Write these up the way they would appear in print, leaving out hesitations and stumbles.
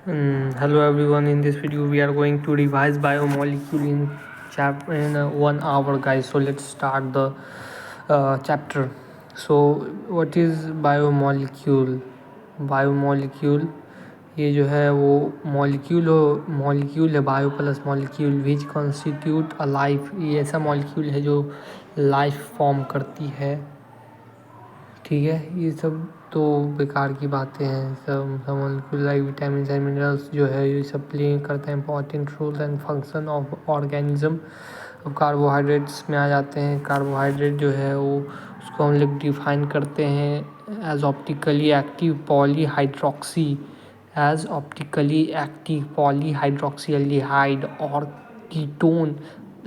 Hello everyone. In this video, we are going to revise biomolecule in 1 hour, guys. So let's start the chapter. So what is biomolecule? Biomolecule ये जो है वो molecule है, bio plus molecule which constitute a life. ये ऐसा molecule है जो life form करती है। ठीक है, ये सब तो बेकार की बातें हैं। सब molecule like vitamin and minerals जो है ये सब प्ले करते हैं important role and function of organism. अब कार्बोहाइड्रेट्स में आ जाते हैं। कार्बोहाइड्रेट जो है वो उसको हम लोग डिफाइन करते हैं as optically active polyhydroxy aldehyde और कीटोन।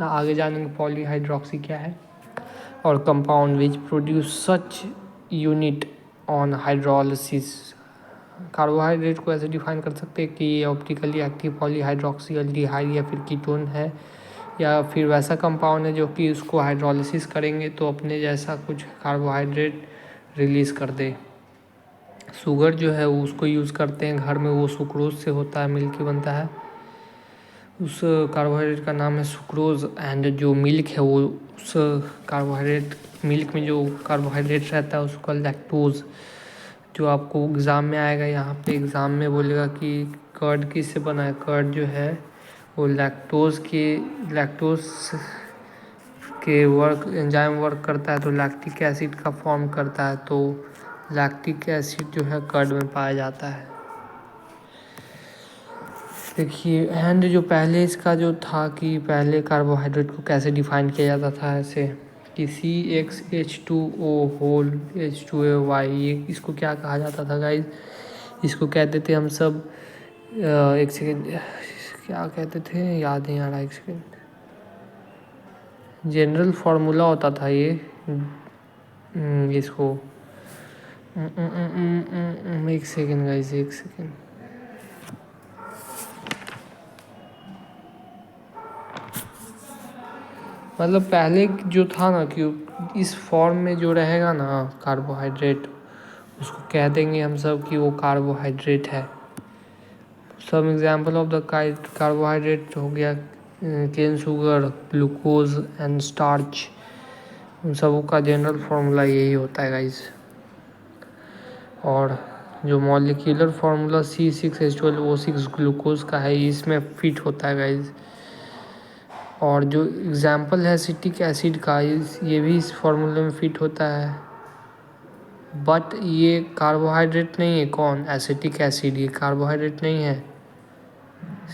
आगे जानेंगे पॉलीहाइड्रोक्सी क्या है और compound which produce such unit on hydrolysis. Carbohydrate को ऐसे डिफाइन कर सकते हैं कि ये ऑप्टिकली एक्टिव पॉलीहाइड्रोक्सी एल्डिहाइड या फिर कीटोन है, या फिर वैसा कंपाउंड है जो कि उसको हाइड्रोलिसिस करेंगे तो अपने जैसा कुछ कार्बोहाइड्रेट रिलीज़ कर दे। शुगर जो है वो उसको यूज़ करते हैं घर में, वो सुक्रोज से होता है, मिल्क बनता है। उस कार्बोहाइड्रेट का नाम है सुक्रोज। एंड जो मिल्क है वो उस कार्बोहाइड्रेट मिल्क में जो कार्बोहाइड्रेट रहता है उसको लैक्टोज। जो आपको एग्ज़ाम में आएगा, यहाँ पे एग्ज़ाम में बोलेगा कि कर्ड किससे बना है। कर्ड जो है वो लैक्टोज के एंजाइम वर्क करता है तो लैक्टिक एसिड का फॉर्म करता है। तो लैक्टिक एसिड जो है कर्ड में पाया जाता है। देखिए, एंड जो पहले इसका जो था कि पहले कार्बोहाइड्रेट को कैसे डिफाइन किया जाता था, ऐसे कि CxH2O होल H2AY। ये इसको क्या कहा जाता था गाइज? इसको कहते थे हम सब एक सेकेंड, क्या कहते थे याद नहीं आ रहा, एक सेकेंड। जनरल फार्मूला होता था ये इसको एक सेकेंड गाइज, एक सेकेंड। मतलब पहले जो था ना कि इस फॉर्म में जो रहेगा ना कार्बोहाइड्रेट, उसको कह देंगे हम सब कि वो कार्बोहाइड्रेट है। Some example of the carbohydrate हो गया cane sugar, glucose and starch. उन सबों का जनरल फार्मूला यही होता है गाइस। और जो मॉलिक्यूलर फार्मूला C6H12O6 ग्लूकोज का है, इसमें फिट होता है गाइस। और जो एग्जाम्पल है एसिटिक एसिड का, ये भी इस फार्मूले में फिट होता है। बट ये कार्बोहाइड्रेट नहीं है। कौन? एसिटिक एसिड, ये कार्बोहाइड्रेट नहीं है।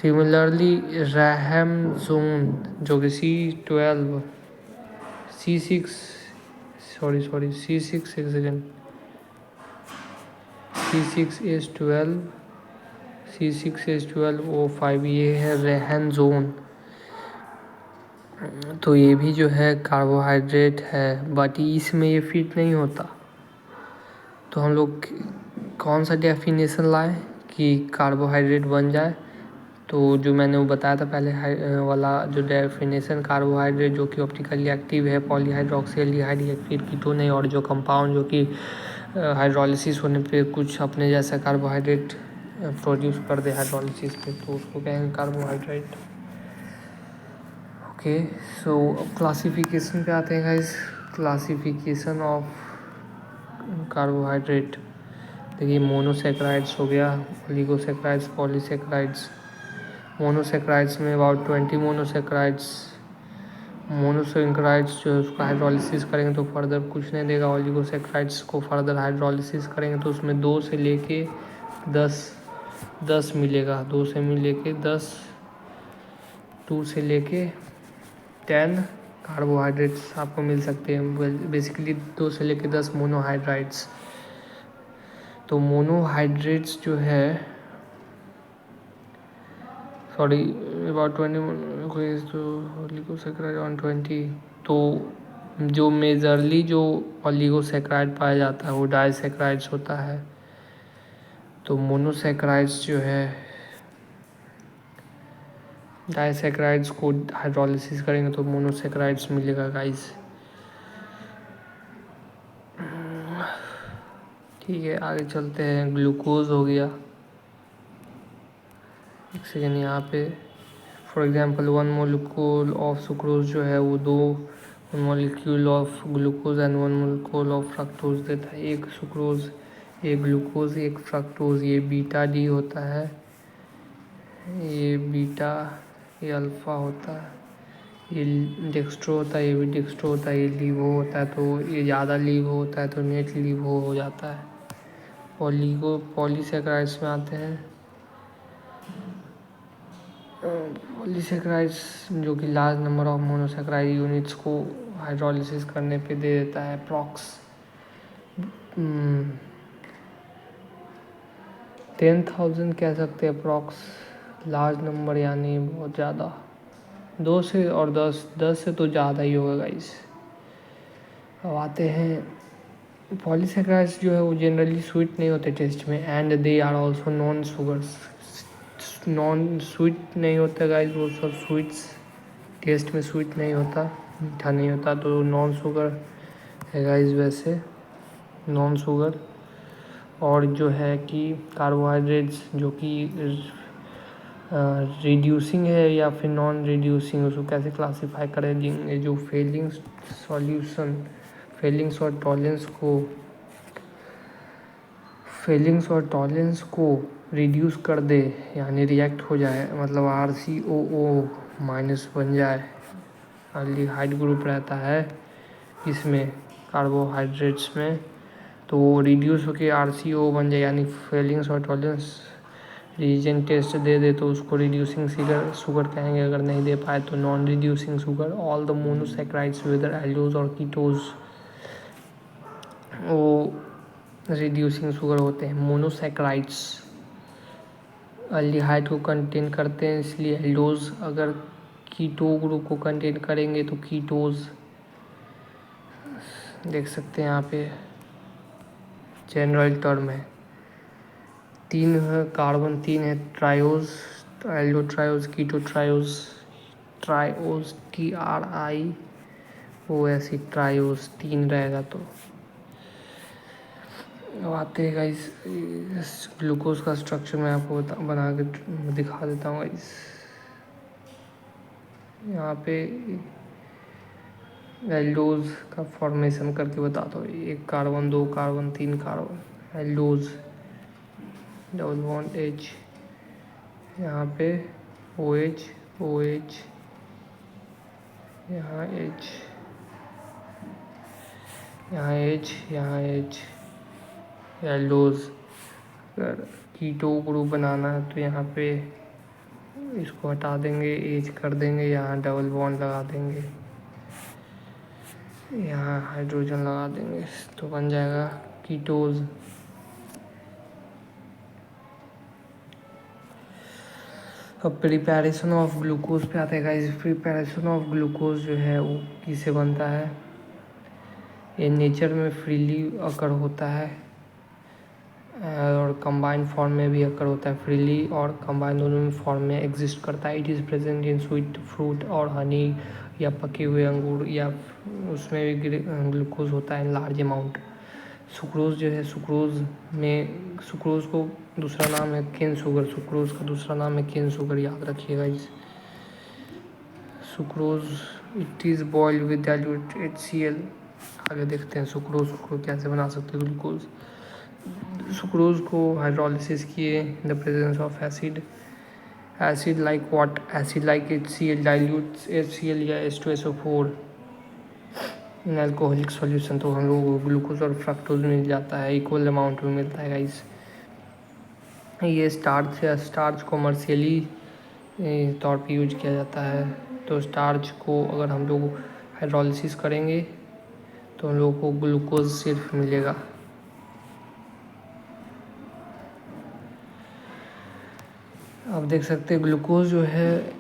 सिमिलरली रैमज़ोन जो कि C6H12O5, ये है रेहनज़ोन। तो ये भी जो है कार्बोहाइड्रेट है, बट इसमें ये फिट नहीं होता। तो हम लोग कौन सा डेफिनेशन लाए कि कार्बोहाइड्रेट बन जाए? तो जो मैंने वो बताया था पहले वाला जो डेफिनेशन, कार्बोहाइड्रेट जो कि ऑप्टिकली एक्टिव है पॉलीहाइड्रोक्सी एल्डिहाइड या फिर कीटोन है, और जो कंपाउंड जो कि हाइड्रोलिसिस होने पे कुछ अपने जैसा कार्बोहाइड्रेट प्रोड्यूस कर दे हाइड्रोलिसिस पे, तो उसको कहेंगे कार्बोहाइड्रेट। ओके, सो क्लासिफिकेशन पे आते हैं गाइस। Classification of carbohydrate. देखिए, मोनोसेक्राइड्स हो गया, ओलिगोसेक्राइड्स, पॉलीसेक्राइड्स। मोनोसेक्राइड्स में अबाउट 20 मोनोसेक्राइड्स जो है उसका हाइड्रोलिसिस करेंगे तो फर्दर कुछ नहीं देगा। ओलिगोसेक्राइड्स को फर्दर हाइड्रोलिसिस करेंगे तो उसमें 2 से लेके 10 मिलेगा। 2 से लेके 10 कार्बोहाइड्रेट्स आपको मिल सकते हैं। बेसिकली 2 से लेके 10 मोनोहाइड्राइड्स। तो मोनोहाइड्रेट्स जो है अबाउट 20 तो ओलिगोसेक्राइड 120। तो जो मेजरली जो ओलिगोसेक्राइड पाया जाता है वो डाइसेक्राइड्स होता है। तो मोनोसेक्राइड्स जो है, डाइसेक्राइड्स को हाइड्रोलिसिस करेंगे तो मोनोसेक्राइड्स मिलेगा गाइस। ठीक है, आगे चलते हैं। ग्लूकोज हो गया। एक सेकेंड, यहाँ पे for example 1 molecule of sucrose जो है वो 2 molecule of glucose and 1 molecule of fructose देता है। एक सुक्रोज, एक ग्लूकोज, एक फ्रक्टोज, ये बीटा डी होता है, ये बीटा, ये अल्फ़ा होता है, ये डेक्स्ट्रो होता है, ये भी डेक्स्ट्रो होता है, ये लीवो होता है। तो ये ज़्यादा लीवो होता है तो नेट लीवो हो जाता है। पॉलीसेकेराइड्स में आते हैं। पॉलीसेकेराइड्स जो कि large number of monosaccharide units को हाइड्रोलिसिस करने पे दे देता है अप्रॉक्स 10,000 कह सकते हैं अप्रॉक्स, लार्ज नंबर यानी बहुत ज़्यादा, 2 से और 10 से तो ज़्यादा ही होगा गाइस। अब आते हैं पॉलीसेकेराइड्स जो है वो जनरली स्वीट नहीं होते टेस्ट में, and they are also non sugars, non sweet नहीं होता गाइस, वो सब स्वीट्स टेस्ट में स्वीट नहीं होता, मीठा नहीं होता, तो नॉन शुगर है गाइस वैसे, नॉन शुगर। और जो है कि कार्बोहाइड्रेट्स जो कि रिड्यूसिंग है या फिर नॉन रिड्यूसिंग, उसको कैसे क्लासीफाई करेंगे, जो फेलिंग्स और टॉलेंस को रिड्यूस कर दे, यानी रिएक्ट हो जाए, मतलब RCOO माइनस बन जाए। एल्डिहाइड ग्रुप रहता है इसमें कार्बोहाइड्रेट्स में, तो वो रिड्यूस होकर RCOO बन जाए, यानी फेलिंग्स और टॉलेंस रीजन टेस्ट दे दे तो उसको रिड्यूसिंग शुगर कहेंगे। अगर नहीं दे पाए तो non reducing sugar. All the monosaccharides whether aldose और कीटोज वो रिड्यूसिंग शुगर होते हैं। मोनोसेकेराइड्स एल्डिहाइड को कंटेन करते हैं, इसलिए एल्डोज। अगर कीटो ग्रुप को कंटेन करेंगे तो कीटोज। देख सकते हैं यहाँ पे जनरल टर्म है, 3 है कार्बन, 3 है ट्रायोज, एल्डो ट्रायोज, कीटो ट्रायोज, ट्रायोज TRIOS ट्रायोज 3 रहेगा। तो अब आते हैं गाइस इस ग्लूकोज का स्ट्रक्चर मैं आपको बना के दिखा देता हूँ गाइस। यहाँ पे एल्डोज का फॉर्मेशन करके बताता हूँ। 1 carbon, 2 carbon, 3 carbon, aldose, double bond H, यहाँ पे OH, यहाँ H, यहाँ H, यहाँ H, एल्डोज। अगर कीटो ग्रुप बनाना है तो यहाँ पे इसको हटा देंगे, H कर देंगे, यहाँ डबल बॉन्ड लगा देंगे, यहाँ हाइड्रोजन लगा देंगे, तो बन जाएगा कीटोज। अब प्रिपरेशन ऑफ ग्लूकोज पे आते हैं गाइस। प्रिपरेशन ऑफ ग्लूकोज जो है वो किससे बनता है, ये नेचर में फ्रीली अकर होता है और कंबाइंड फॉर्म में भी अकर होता है। फ्रीली और कंबाइंड दोनों में फॉर्म में एग्जिस्ट करता है। It is present in sweet fruit और हनी, या पके हुए अंगूर, या उसमें भी ग्लूकोज होता है इन लार्ज अमाउंट। सुक्रोज जो है, सुक्रोज को दूसरा नाम है केन शुगर, सुक्रोज का दूसरा नाम है केन शुगर, याद रखिएगा इस। Sucrose it is boiled with dilute HCl। आगे देखते हैं सुक्रोज को कैसे बना सकते हैं ग्लूकोज। सुक्रोज को हाइड्रोलिसिस किए in the presence of acid like what, acid like HCl, dilute HCl या H2SO4 इन अल्कोहलिक सॉल्यूशन, तो हम लोग को ग्लूकोज और फ्रक्टोज मिल जाता है, इक्वल अमाउंट में मिलता है गाइस। ये स्टार्च है, स्टार्च कॉमर्शियली तौर पे यूज किया जाता है। तो स्टार्च को अगर हम लोग हाइड्रोलिसिस करेंगे तो हम लोग को ग्लूकोज सिर्फ मिलेगा। आप देख सकते हैं ग्लूकोज जो है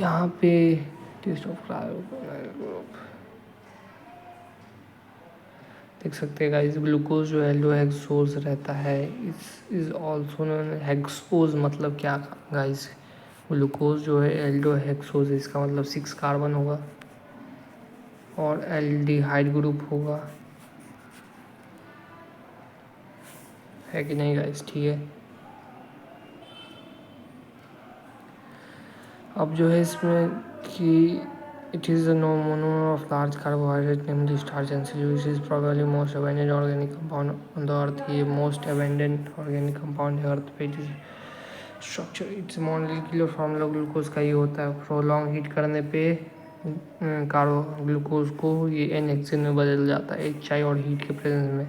यहाँ पे टेस्ट ऑफ ग्रुप देख सकते हैं गाइस। ग्लूकोज जो है लो हेक्सोज रहता है, इज ऑल्सो नोन हेक्सोज। मतलब क्या गाइस, ग्लूकोज जो है एल्डो हेक्सोज, इसका मतलब 6 कार्बन होगा और एल्डिहाइड ग्रुप होगा, है कि नहीं गाइस, ठीक है। अब जो है इसमें कि it is a monomer of large carbohydrate namely starch and cellulose is probably most abundant organic compound on the earth. ये most abundant organic compound है अर्थ पे. Structure it's molecular formula glucose का ये होता है. प्रोलॉन्ग हीट करने पे कार्बो glucose को ये एन हेक्सेन में बदल जाता है एच आई और हीट के प्रेजेंस में,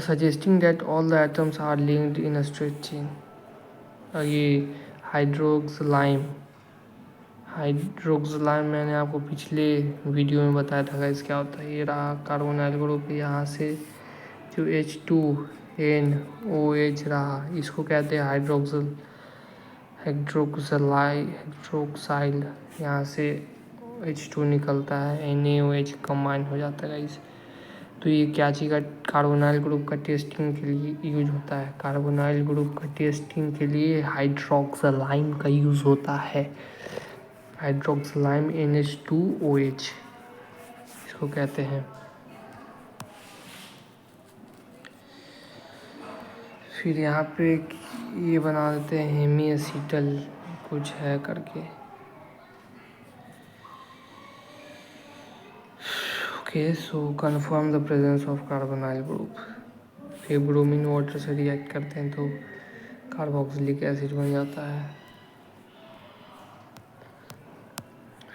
suggesting that all the atoms are linked in a straight chain. ये हाइड्रोक्सलाइम मैंने आपको पिछले वीडियो में बताया था गाइस क्या होता है. ये रहा कार्बोनाइल ग्रुप. यहाँ से जो H2NOH रहा इसको कहते हैं हाइड्रोक्साइल. यहाँ से H2 निकलता है, NaOH कंबाइन हो जाता है गाइस. तो ये क्या चीज़ का कार्बोनाइल ग्रुप का टेस्टिंग के लिए यूज होता है. कार्बोनाइल ग्रुप का टेस्टिंग के लिए हाइड्रोक्सालाइम का यूज़ होता है. हाइड्रोक्सालाइम NH2OH इसको कहते हैं. फिर यहाँ पे ये बना देते हैं हेमी एसिटल कुछ है करके. Okay, so confirm the presence of carbonyl group. फिर ब्रोमीन वाटर से रिएक्ट करते हैं तो कार्बोक्सिलिक एसिड बन जाता है.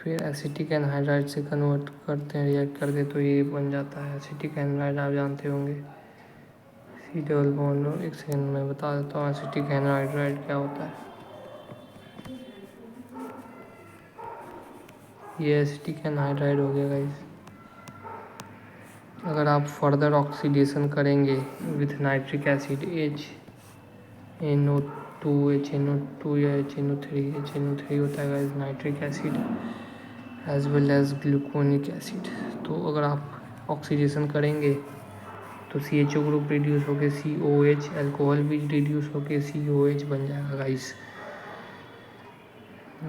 फिर एसिटिक एनहाइड्राइड से कन्वर्ट करते हैं, रिएक्ट करके तो ये बन जाता है एसिटिक एनहाइड्राइड. आप जानते होंगे सी डबल बॉन्ड. एक सेकेंड में बता देता हूँ एसिटिक एनहाइड्राइड क्या होता है. ये एसिटिक एनहाइड्राइड हो गया गाइस. अगर आप फर्दर ऑक्सीडेशन करेंगे विथ नाइट्रिक एसिड HNO2 या HNO3 होता है guys nitric acid as well as gluconic acid. तो अगर आप ऑक्सीडेशन करेंगे तो CHO ग्रुप रिड्यूस होकर COH, अल्कोहल भी रिड्यूस होकर COH बन जाएगा गाइस,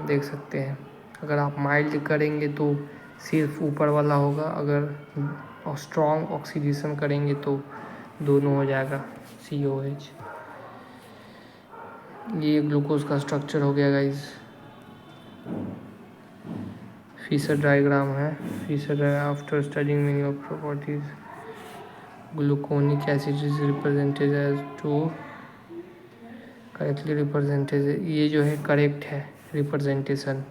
देख सकते हैं. अगर आप माइल्ड करेंगे तो सिर्फ ऊपर वाला होगा, अगर स्ट्रॉन्ग ऑक्सीडेशन करेंगे तो दोनों हो जाएगा COH. ये ग्लूकोज का स्ट्रक्चर हो गया गाइस. फिशर डायग्राम है. Fischer after studying many of properties gluconic acid is represented as to correctly represented. ये जो है करेक्ट है रिप्रेजेंटेशन.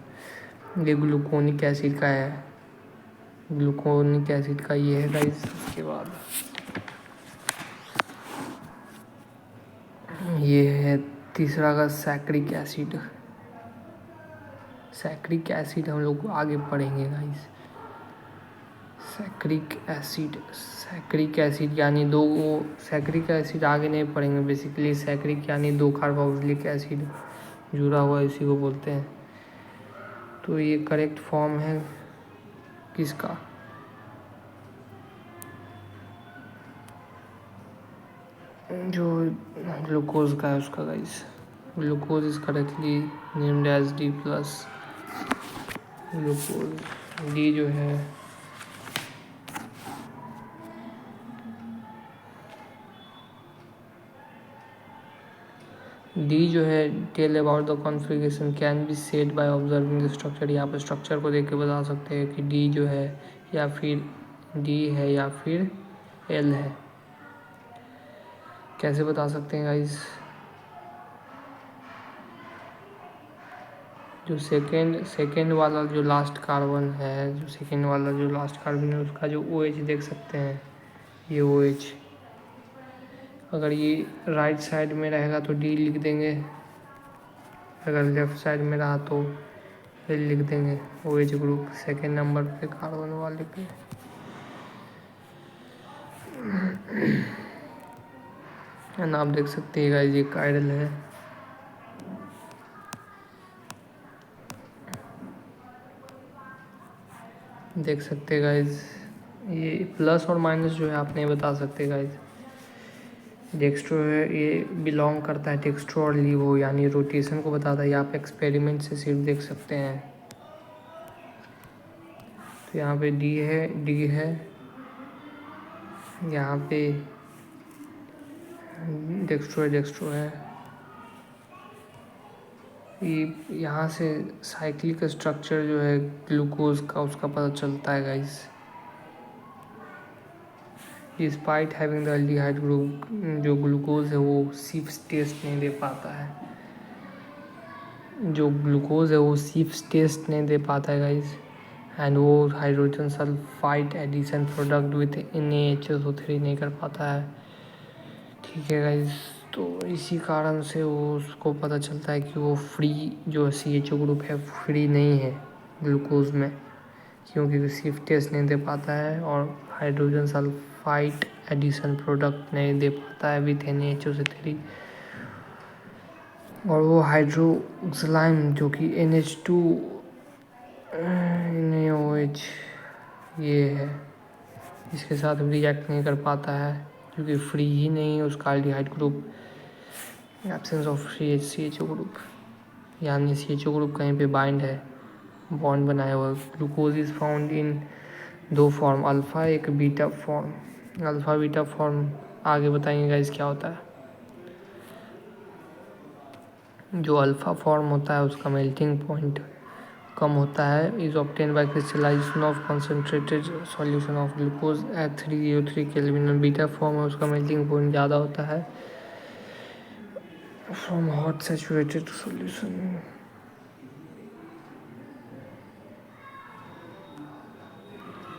ये ग्लूकोनिक एसिड का है. ग्लूकोनिक एसिड का ये है गाइस. उसके बाद ये है तीसरा का सैक्रिक एसिड. सैक्रिक एसिड हम लोग आगे पढ़ेंगे गाइस. सैक्रिक एसिड यानी दो. सैक्रिक एसिड आगे नहीं पढ़ेंगे. बेसिकली सैक्रिक यानी दो कार्बोक्सिलिक एसिड जुड़ा हुआ इसी को बोलते हैं. तो ये करेक्ट फॉर्म है किसका, जो ग्लूकोज का है उसका guys. Glucose is correctly named as D+. Glucose D जो है tell about the configuration can be said by observing the structure. यहाँ पर स्ट्रक्चर को देख के बता सकते हैं कि D जो है या फिर D है या फिर L है. कैसे बता सकते हैं गाइस. जो सेकेंड वाला जो लास्ट कार्बन है, उसका जो OH देख सकते हैं, ये OH अगर ये राइट साइड में रहेगा तो D लिख देंगे, अगर लेफ्ट साइड में रहा तो L लिख देंगे. OH ग्रुप सेकेंड नंबर पे कार्बन वाले पे. एंड आप देख सकते हैं गाइस ये कायरल है. देख सकते हैं गाइस ये प्लस और माइनस जो है आप नहीं बता सकते गाइस. डेक्स्ट्रो है ये बिलोंग करता है डेक्स्ट्रो और लीवो यानी रोटेशन को बताता है. आप एक्सपेरिमेंट से सिर्फ देख सकते हैं. तो यहाँ पे D है यहाँ पे डेक्स्ट्रो है. ये यहाँ से साइक्लिक स्ट्रक्चर जो है ग्लूकोज का उसका पता चलता है guys. Despite having the aldehyde group, जो ग्लूकोज है वो सिप्स टेस्ट नहीं दे पाता है, जो ग्लूकोज है वो सिप्स टेस्ट नहीं दे पाता है गाइस। एंड वो hydrogen sulphide addition product with NaHO3 नहीं कर पाता है, ठीक है गाइस। तो इसी कारण से वो उसको पता चलता है कि वो फ्री जो CHO ग्रुप है फ्री नहीं है ग्लूकोज में, क्योंकि सिर्फ टेस्ट नहीं दे पाता है और हाइड्रोजन सल्फाइड एडिशन प्रोडक्ट नहीं दे पाता है विथ NaHO3। और वो हाइड्रोक्सिलाइम जो कि NH2 NaOH ये है, इसके साथ रिएक्ट नहीं कर पाता है क्योंकि फ्री ही नहीं है उसका aldehyde group, absence of CHO group, यानी CHO ग्रुप कहीं पे बाइंड है, बॉन्ड बनाया हुआ। Glucose is found in 2 form, alpha एक beta form. Alpha beta form आगे बताएंगे गाइस क्या होता है। जो अल्फ़ा फॉर्म होता है उसका मेल्टिंग पॉइंट कम होता है, is obtain by crystallisation of concentrated solution of glucose at 303 kelvin. Beta form है उसका मेल्टिंग पॉइंट ज़्यादा होता है फ्रॉम हॉट सैचुरेटेड सॉल्यूशन।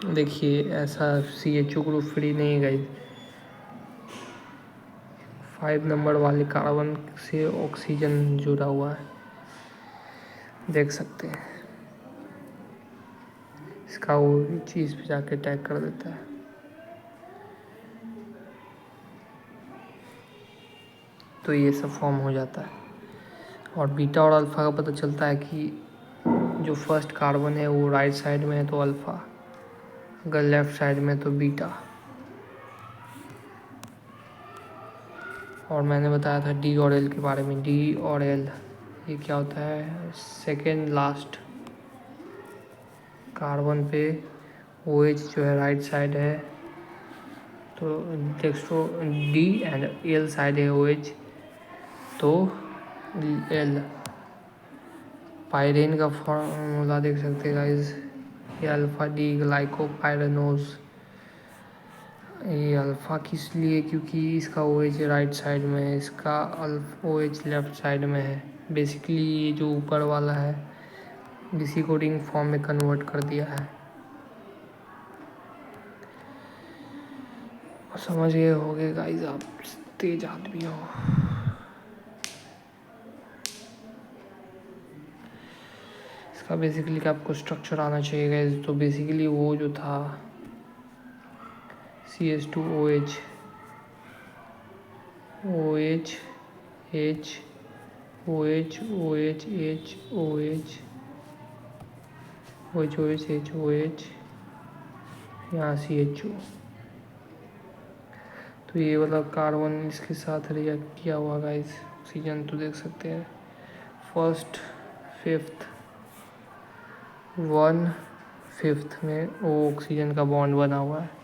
देखिए ऐसा CHO ग्रुप फ्री नहीं है गाइस। 5 नंबर वाले कार्बन से ऑक्सीजन जुड़ा हुआ है, देख सकते हैं, इसका वो चीज़ पे जाके अटैक कर देता है। तो ये सब फॉर्म हो जाता है। और बीटा और अल्फ़ा का पता चलता है कि जो फर्स्ट कार्बन है वो राइट साइड में है तो अल्फ़ा, अगर लेफ्ट साइड में तो बीटा। और मैंने बताया था D और L के बारे में। D और L ये क्या होता है, सेकेंड लास्ट कार्बन पे OH जो है राइट साइड है तो dextro D and L side है OH तो L। पायरेन का फॉर्मूला देख सकते हैं गाइस, ये अल्फ़ा D ग्लाइकोपाइरेनोज। ये अल्फ़ा किस लिए, क्योंकि इसका OH राइट साइड में है, इसका OH लेफ्ट साइड में है। बेसिकली ये जो ऊपर वाला है इसी को रिंग फॉर्म में कन्वर्ट कर दिया है। समझ गए होगे गाइस, आप तेज आदमी हो। इसका बेसिकली आपको स्ट्रक्चर आना चाहिए गाइस। तो बेसिकली वो जो था CH2OH OH H OH OH H OH OH OH H OH यहाँ CHO। तो ये वाला कार्बन इसके साथ रिएक्ट किया हुआ गाइस, ऑक्सीजन तो देख सकते हैं। फर्स्ट 5th 1/5 में वो ऑक्सीजन का बॉन्ड बना हुआ है।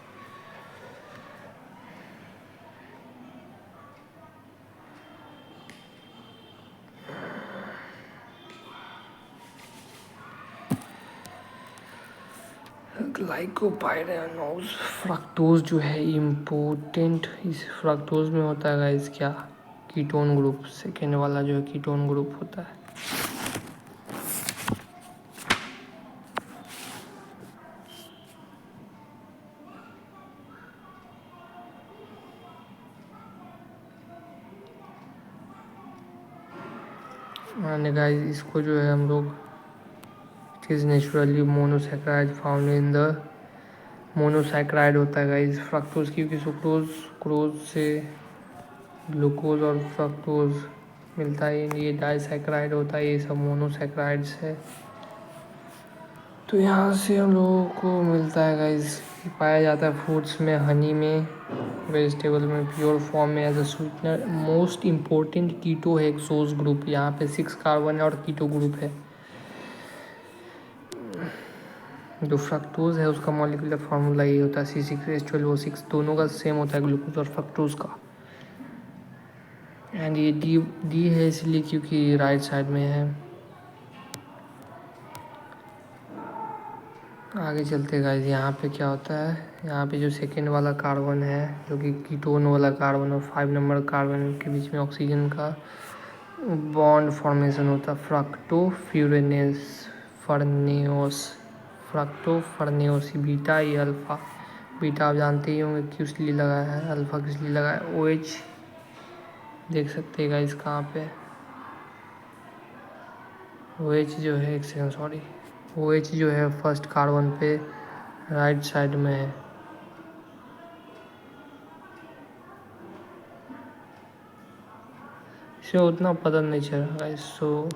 ग्लाइकोपाइरेनोज फ्रक्टोज जो है इम्पोर्टेंट, इस फ्रक्टोज में होता है गाइस क्या, कीटोन ग्रुप। सेकेंड वाला जो है कीटोन ग्रुप होता है। माने गाइस इसको जो है हम लोग, it is naturally monosaccharide found in the, monosaccharide होता है गाइस फ्रक्टोज, क्योंकि सुक्रोज से ग्लूकोज और फ्रक्टोज मिलता है, ये डाइसैक्राइड होता है, ये सब मोनोसैक्राइड्स है। तो यहाँ से हम लोगों को मिलता है गाइस, पाया जाता है फ्रूट्स में, हनी में, वेजिटेबल में, प्योर फॉर्म में as a sweetener. Most important keto है हेक्सोज ग्रुप, यहाँ पे 6 कार्बन है और कीटो ग्रुप है। जो फ्रक्टोज है उसका मॉलिक्यूलर फार्मूला ये होता है C6H12O6, दोनों का सेम होता है ग्लूकोज और फ्रक्टोज का। एंड ये डी है इसलिए क्योंकि राइट साइड में है। आगे चलते गाइस, यहाँ पे क्या होता है, यहाँ पे जो सेकेंड वाला कार्बन है जो कि कीटोन वाला कार्बन और 5 नंबर कार्बन के बीच में ऑक्सीजन का बॉन्ड फॉर्मेशन होता है फ्रक्टोफर्नेओस बीटा या अल्फ़ा। बीटा आप जानते ही होंगे किस लिए लगाया है, अल्फ़ा किस लिए लगाया है। OH देख सकते हैं गाइस कहाँ पे, OH जो है, एक सेकंड सॉरी, OH जो है फर्स्ट कार्बन पे राइट साइड में है। इसे उतना पता नहीं चल रहा गाइस, सो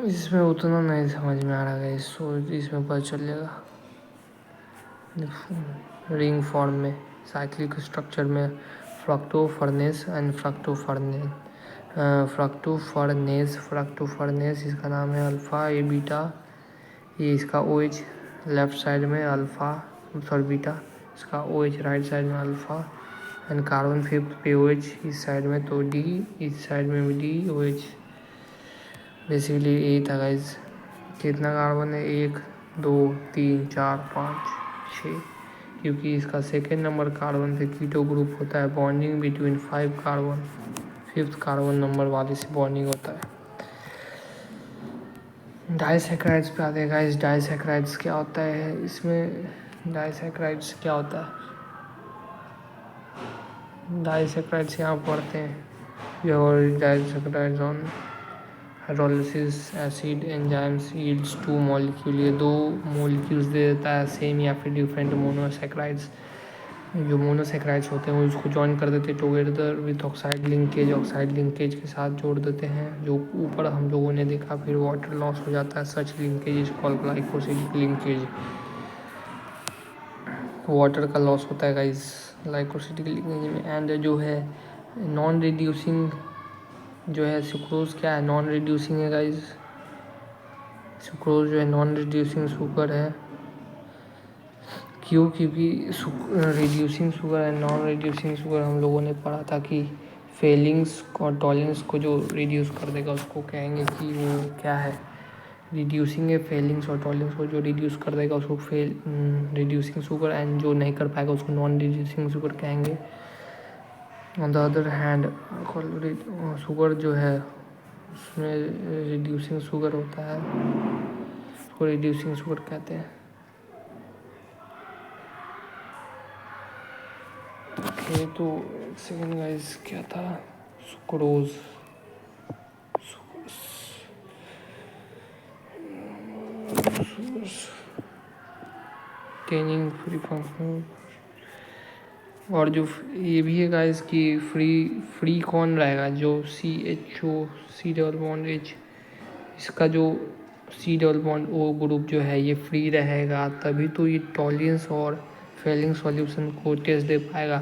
इसमें उतना नहीं समझ में आ रहा गाइस, सो इसमें पता चलेगा। रिंग फॉर्म में साइक्लिक स्ट्रक्चर में फ्रक्टोफर्नेस एंड फ्रक्टोफर्नेस इसका नाम है अल्फ़ा, ये बीटा, ये इसका OH लेफ्ट साइड में अल्फ़ा सॉरी बीटा, इसका OH राइट साइड में अल्फ़ा एंड कार्बन फिफ्थ पे OH इस साइड में, तो D इस साइड में भी D OH। बेसिकली यही था गाइज। कितना कार्बन है, 1 2 3 4 5 6, क्योंकि इसका सेकेंड नंबर कार्बन से कीटो ग्रुप होता है। Bonding between 5 carbon, 5th carbon number वाले से बॉन्डिंग होता है। डाइसैकराइड्स पे आते हैं गाइस। डाइसैकराइड्स क्या होता है, इसमें डाइसैकराइड्स क्या होता है, डाइसैकराइड्स यहाँ पढ़ते हैं। Disaccharides on hydrolysis acid enzymes yields 2 molecule, ये 2 मॉलिक्यूल्स दे देता है, सेम या फिर डिफरेंट मोनोसैकराइड्स। जो मोनोसैकराइड्स होते हैं वो इसको ज्वाइन कर देते हैं टुगेदर विथ ऑक्साइड लिंकेज के साथ जोड़ देते हैं, जो ऊपर हम लोगों ने देखा। फिर वाटर लॉस हो जाता है, such linkage is called glycosidic linkage. Water का लॉस होता है गाइस ग्लाइकोसिडिक लिंकेज में। एंड जो है नॉन रिड्यूसिंग जो है सुक्रोज, क्या है, नॉन रिड्यूसिंग है गाइस। सुक्रोज जो है नॉन रिड्यूसिंग शुगर है। क्यों, क्योंकि reducing sugar and non reducing sugar हम लोगों ने पढ़ा था कि फेलिंग्स और टॉलरेंस को जो रिड्यूस कर देगा उसको कहेंगे कि वो क्या है, रिड्यूसिंग है। फेलिंग्स और टॉलरेंस को जो रिड्यूस कर देगा उसको रिड्यूसिंग शुगर, एंड जो नहीं कर पाएगा उसको नॉन रिड्यूसिंग शुगर कहेंगे। On the other hand sugar जो है उसमें रिड्यूसिंग शुगर होता है, उसको रिड्यूसिंग शुगर कहते हैं। ओके, तो सेकेंड गाइस क्या था, सुक्रोज। टेनिंग फ्री फंक्शन, और जो ये भी है गाइस कि फ्री कौन रहेगा, जो CHO C double bond H, इसका जो C double bond O group जो है ये फ्री रहेगा, तभी तो ये टॉलरेंस और फेलिंग सॉल्यूशन को टेस्ट दे पाएगा।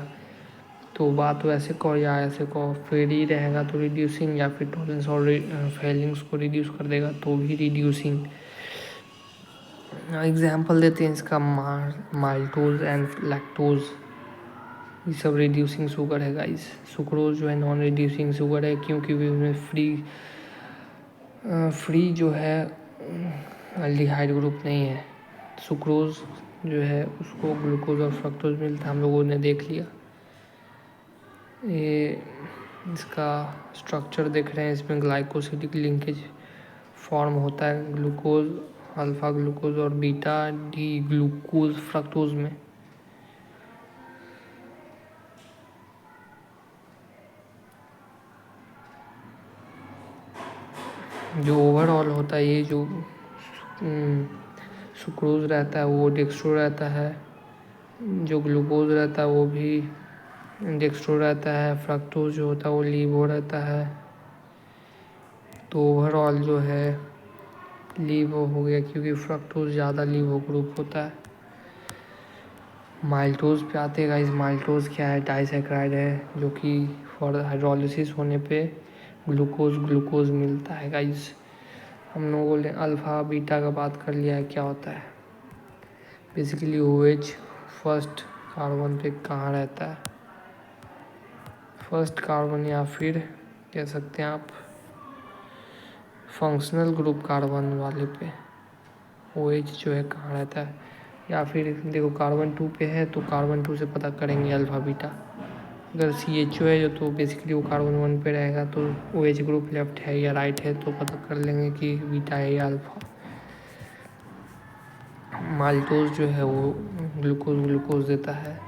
तो बात वैसे कहो या ऐसे कहो, फ्री रहेगा तो रिड्यूसिंग, या फिर टॉलरेंस और फेलिंग्स को रिड्यूस कर देगा तो भी रिड्यूसिंग। एग्जाम्पल देते हैं इसका, माल्टोज एंड लैक्टोज, ये सब रिड्यूसिंग शुगर है गाइस। सुक्रोज जो है नॉन रिड्यूसिंग शुगर है, क्योंकि उसमें फ्री जो है अल्डिहाइड ग्रुप नहीं है। सुक्रोज जो है उसको ग्लूकोज और फ्रक्टोज मिलता है, हम लोगों ने देख लिया। ये इसका स्ट्रक्चर देख रहे हैं, इसमें ग्लाइकोसिडिक लिंकेज फॉर्म होता है ग्लूकोज, अल्फा ग्लूकोज और बीटा डी ग्लूकोज फ्रक्टोज में। जो ओवरऑल होता है, ये जो सुक्रोज रहता है वो डेक्स्ट्रो रहता है, जो ग्लूकोज रहता है वो भी डेक्स्ट्रो रहता है, फ्रक्टोज जो होता है वो लीवो रहता है। तो ओवरऑल जो है लीवो हो गया, क्योंकि फ्रक्टोज ज़्यादा लीवो ग्रुप होता है। माल्टोज पे आते हैं गाइस। माल्टोज क्या है, डाइसैकराइड है, जो कि फॉर हाइड्रोलिसिस होने पे ग्लूकोज मिलता है गाइस। हम लोगों ने अल्फ़ा बीटा का बात कर लिया है, क्या होता है बेसिकली। OH फर्स्ट कार्बन पे कहाँ रहता है, फर्स्ट कार्बन, या फिर कह सकते हैं आप फंक्शनल ग्रुप कार्बन वाले पे। OH जो है कहाँ रहता है, या फिर देखो कार्बन 2 पे है तो कार्बन 2 से पता करेंगे अल्फ़ा बीटा। अगर CHO है जो तो बेसिकली वो कार्बन 1 पे रहेगा, तो OH ग्रुप लेफ्ट है या राइट है तो पता कर लेंगे कि बीटा है या अल्फ़ा। माल्टोज जो है वो ग्लूकोज देता है।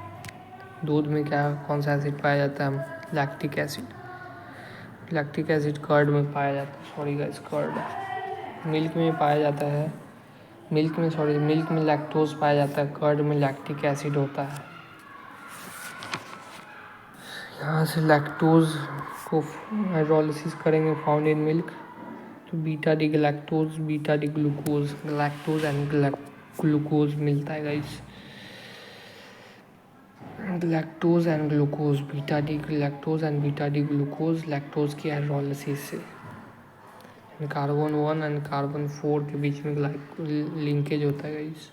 दूध में कौन सा एसिड पाया जाता है? Lactic acid. Lactic acid curd में पाया जाता है, सॉरी गाइस, कर्ड। मिल्क में पाया जाता है, मिल्क में लैक्टोज पाया जाता है, कर्ड में लैक्टिक एसिड होता है। यहाँ से लैक्टोज को हाइड्रोलिसिस करेंगे फाउंड इन मिल्क, तो beta D galactose, beta D glucose, lactose and glucose मिलता है guys. Lactose and glucose, beta D electrons and beta D glucose lactose की हाइड्रोलिसिस से। कार्बन 1 एंड कार्बन 4 के बीच में लिंकेज होता है गाइस।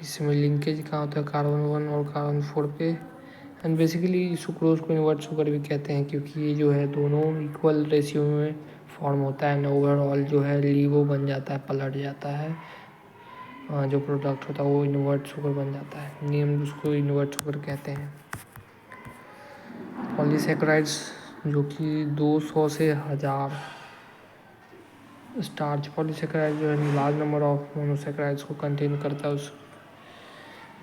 इसमें लिंकेज कहाँ होता है? कार्बन 1 और कार्बन 4 पे। एंड बेसिकली सुक्रोज को इन्वर्ट शुगर भी कहते हैं, क्योंकि ये जो है दोनों इक्वल रेशियो में फॉर्म होता है एंड ओवरऑल जो है लीवो बन जाता है, पलट जाता है। जो प्रोडक्ट होता है वो इन्वर्ट शुगर बन जाता है, नेम उसको इन्वर्ट शुगर कहते हैं। पॉलीसेकेराइड्स जो कि 200 से 1000 स्टार्च पॉलीसेकेराइड जो है लार्ज नंबर ऑफ मोनोसेकेराइड्स को कंटेन करता है। उस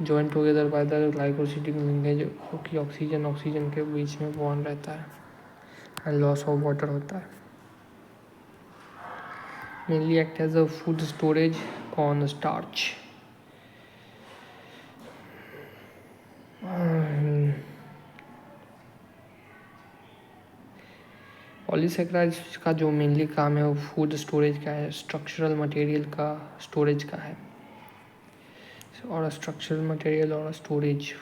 joint together by the glycosidic linkage, क्योंकि ऑक्सीजन के बीच में बॉन्ड रहता है एंड लॉस ऑफ वाटर होता है। Mainly act as a food storage corn starch. Polysaccharides का जो मेनली काम है वो फूड स्टोरेज का है, स्ट्रक्चरल मटेरियल का स्टोरेज का है, और स्ट्रक्चरल मटेरियल और स्टोरेज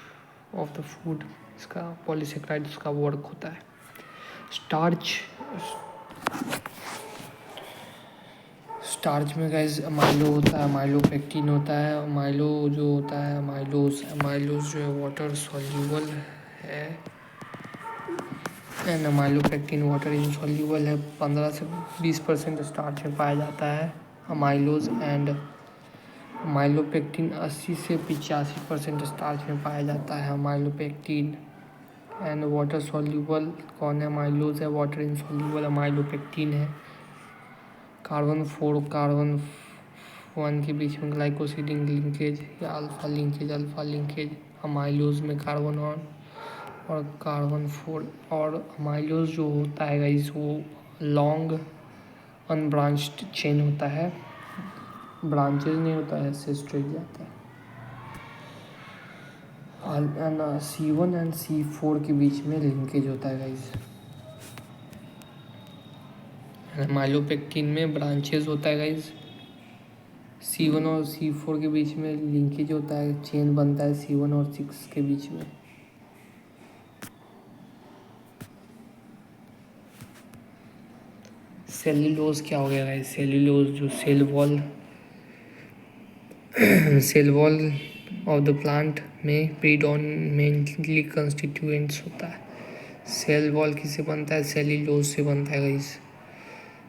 ऑफ द फूड, इसका पॉलीसेकेराइड्स का वर्क होता है। स्टार्च में गाइस अमाइलो होता है, अमाइलोपेक्टिन होता है। अमाइलो जो होता है अमाइलोज जो है वाटर सॉल्यूबल है एंड अमाइलोपेक्टिन वाटर इनसॉल्यूबल है। 15 से 20% स्टार्च में पाया जाता है अमाइलोज, एंड अमाइलोपेक्टिन 80 से 85% स्टार्च में पाया जाता है अमाइलोपेक्टिन। एंड वाटर सॉल्यूबल कौन है? अमाइलोज है। वाटर इनसॉल्यूबल अमाइलोपेक्टिन है। कार्बन 4 कार्बन 1 के बीच में ग्लाइकोसिडिक लिंकेज या अल्फा लिंकेज अमाइलोज में कार्बन 1 और कार्बन 4। और अमाइलोज जो होता है गाइस वो लॉन्ग अनब्रांच्ड चेन होता है, ब्रांचेज नहीं होता है, ऐसे स्ट्रेट जाता है। C1 एंड C4 के बीच में लिंकेज होता है गाइस। अमाइलोपेक्टिन में ब्रांचेज होता है गाइस। C1 और C4 के बीच में लिंकेज होता है, चेन बनता है C1 और 6 के बीच में। सेल्यूलोज क्या हो गया गाइस? सेल्यूलोज जो cell wall of the plant में प्रीडोमिनेंटली कंस्टिट्यूएंट्स होता है। सेल वॉल किससे बनता है? सेल्यूलोज से बनता है गाइस।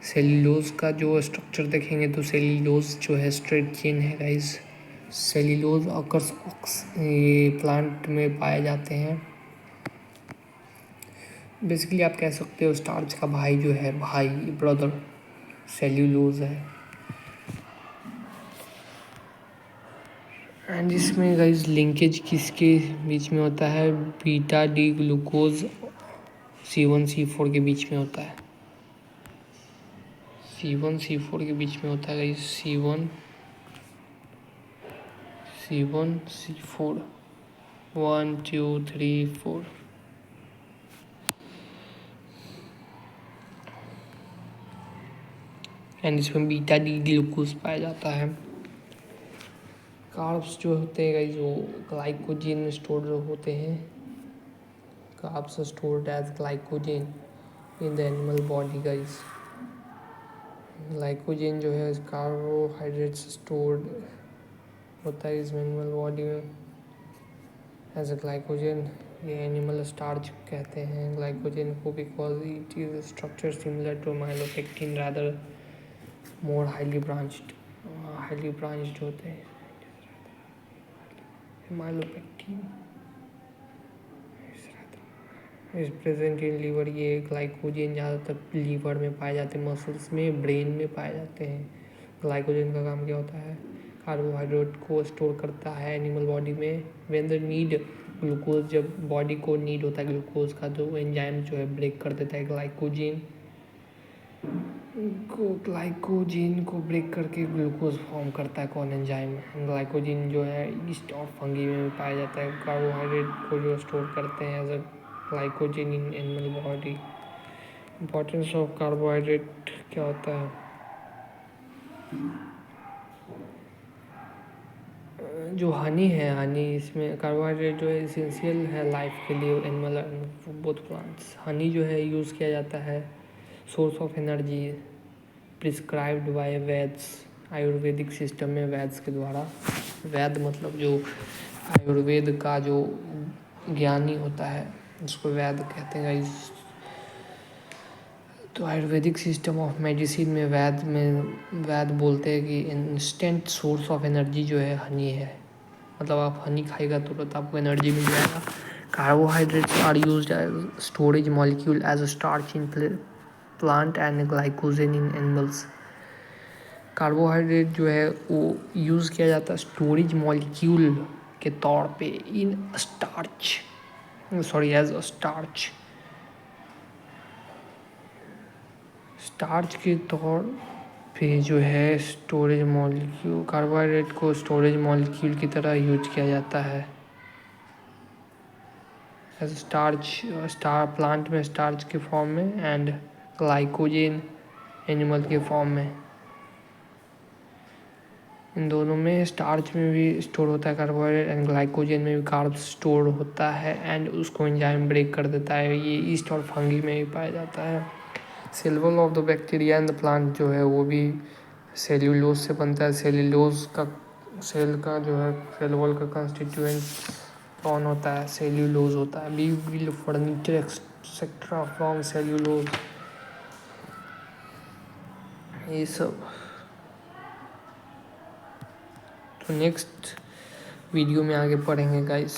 सेल्यूलोज का जो स्ट्रक्चर देखेंगे तो सेल्यूलोज जो है स्ट्रेट चेन है गाइस। सेल्यूलोज अकर्स प्लांट में पाए जाते हैं। बेसिकली आप कह सकते हो स्टार्च का भाई जो है, ब्रदर सेल्यूलोज है। एंड इसमें गाइस लिंकेज किसके बीच में होता है? Beta D glucose C1 C4 के बीच में होता है। C1 C4 के बीच में होता है गाइस। C1 C4 1 2 3 4। एंड इसमें बीटा डी ग्लूकोज पाया जाता है। कार्ब्स जो होते हैं गाइस वो ग्लाइकोजन में स्टोर होते हैं। Carbs stored as glycogen in the animal body guys. Glycogen जो है कार्बोहाइड्रेट्स स्टोर्ड होता है इस एनिमल बॉडी में एज अ ग्लाइकोजन। ये एनिमल स्टार्च कहते हैं ग्लाइकोजन को, because it is structure similar to amylopectin rather more highly branched. Highly branched होते हैं। Amylopectin is present in liver. ये ग्लाइकोजन ज़्यादातर लीवर में पाए जाते हैं, मसल्स में, ब्रेन में पाए जाते हैं। ग्लाइकोजन का काम क्या होता है? कार्बोहाइड्रेट को स्टोर करता है एनिमल बॉडी में। व्हेन द नीड ग्लूकोज, जब बॉडी को नीड होता है ग्लूकोज का, तो एंजाइम जो है ब्रेक कर देता है ग्लाइकोजन को ब्रेक करके ग्लूकोज फॉर्म करता है। कौन एंजाइम? ग्लाइकोजन जो है ईस्ट और फंगी में भी पाया जाता है। कार्बोहाइड्रेट को जो स्टोर करते हैं as a glycogen in animal body. Importance of carbohydrate क्या होता है? जो हनी है, हनी, इसमें कार्बोहाइड्रेट जो है इसेंशियल है लाइफ के लिए, animal and both plants. Honey जो है यूज़ किया जाता है source of energy, prescribed by वैद्स। आयुर्वेदिक सिस्टम में वैद्स के द्वारा, वैद मतलब जो आयुर्वेद का जो ज्ञानी होता है उसको वैद कहते हैं। तो आयुर्वेदिक सिस्टम ऑफ मेडिसिन में वैद बोलते हैं कि इंस्टेंट सोर्स ऑफ एनर्जी जो है हनी है। मतलब आप हनी खाएगा तुरंत आपको एनर्जी मिल जाएगा। Carbohydrates are used as storage molecule as a starch in plant and glycogen in animals. Carbohydrate जो है वो यूज़ किया जाता है स्टोरेज मॉलिक्यूल के तौर पे in starch, sorry as a starch के तौर पे जो है स्टोरेज मॉलिक्यूल, कार्बोहाइड्रेट को स्टोरेज मॉलिक्यूल की तरह यूज किया जाता है एज प्लांट में स्टार्च के फॉर्म में एंड ग्लाइकोजन एनिमल के फॉर्म में। इन दोनों में स्टार्च में भी स्टोर होता है कार्बोहाइड्रेट एंड ग्लाइकोजन में भी कार्ब्स स्टोर होता है एंड उसको एंजाइम ब्रेक कर देता है। ये ईस्ट और फंगी में भी पाया जाता है। Cell wall of the bacteria and the plant जो है वो भी सेल्यूलोज से बनता है। सेल्यूलोज का सेल का जो है सेल वॉल का कंस्टिट्यूएंट कौन होता है? सेल्यूलोज होता है। We will furniture etcetera from cellulose, ये सब। तो नेक्स्ट वीडियो में आगे पढ़ेंगे गाइस।